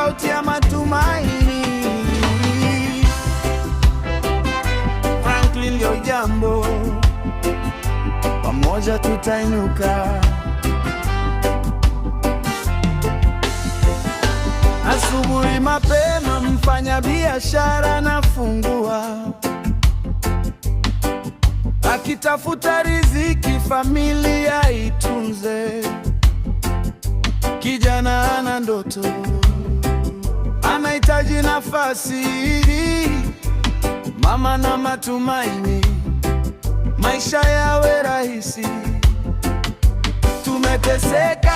sauti ya matumaini. Franklin ndio jambo, pamoja tutainuka. Asubuhi mapema, mfanya biashara anafungua, akitafuta riziki familia itunze. Kijana ana ndoto, anahitaji nafasi, mama na matumaini, maisha yawe rahisi. Tumeteseka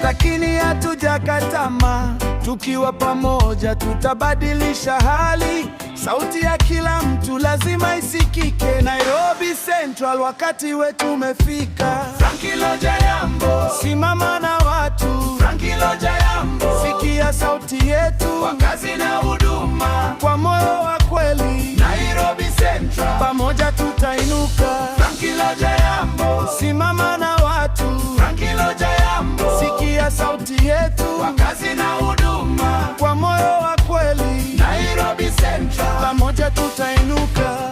lakini hatujakata tamaa, tukiwa pamoja tutabadilisha hali. Sauti ya kila mtu lazima isikike. Nairobi Central, wakati wetu umefika. Franklin Ojaambo, simama na watu. Franklin Ojaambo, sikia sauti yetu kwa kazi na huduma, kwa moyo wa kweli. Nairobi Central, pamoja tutainuka. Franklin Ojaambo, simama na watu. Franklin Ojaambo, sikia sauti yetu kwa kazi na huduma, kwa moyo wa kweli. Nairobi Central, pamoja tutainuka.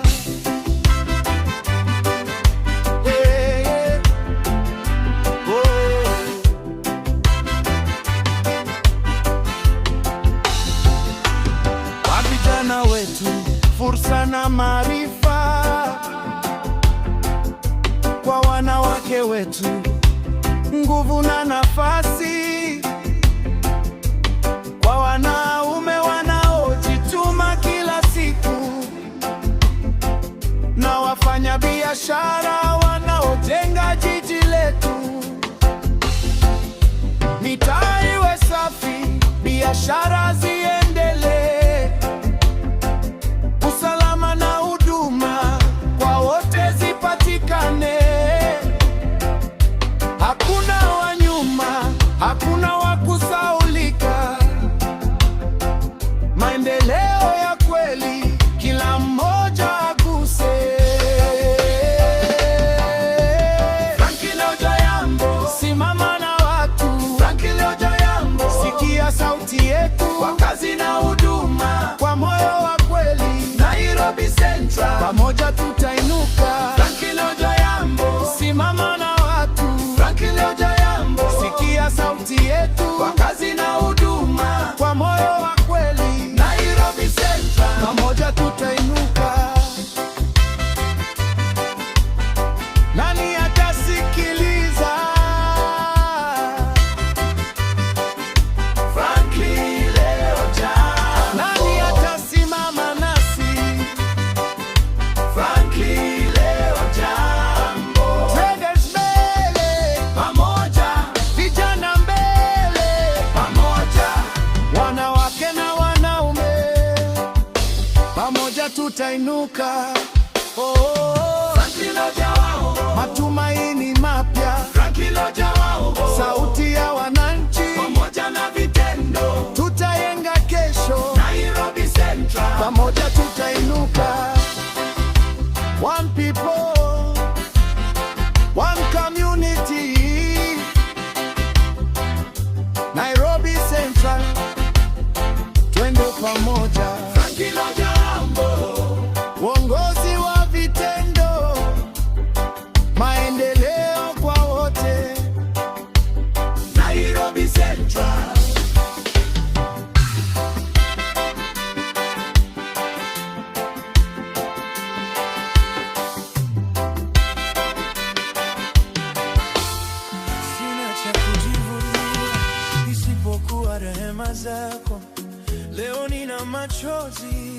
Kwa vijana wetu fursa na maarifa, kwa wanawake wetu nguvu na nafasi, kwa wanaume wanaojituma kila siku, na wafanya biashara wanaojenga jiji letu. Mitaa iwe safi, biashara ziendelee, usalama na huduma kwa wote zipatikane. Hakuna wa nyuma, hakuna wa kusaulika. Maendeleo ya kweli, kila mmoja aguse. Franklin Ojaambo, simama na watu. Franklin Ojaambo, sikia sauti yetu kwa kazi na huduma, kwa moyo wa kweli. Nairobi Central, pamoja tutainuka. Franklin Ojaambo, simama na Franklin Ojaambo, sikia sauti yetu kwa kazi na huduma, kwa moyo wa kweli. Nairobi Central, pamoja tutainuka. Nani atasikiliza? Franklin Ojaambo. Nani atasimama nasi? Franklin Ojaambo. Traders mbele pamoja, vijana mbele pamoja, wanawake na wanaume pamoja tutainuka. Franklin Ojaambo, matumaini mapya. Franklin Ojaambo, sauti ya wananchi, pamoja na vitendo tutajenga kesho. Nairobi Central, pamoja tutainuka. One people, one community. Nairobi Central, twende pamoja. Franklin Ojaambo, uongozi wa vitendo, maendeleo kwa wote. Nairobi Central. Sina cha kujivunia isipokuwa rehema zako. Leo nina machozi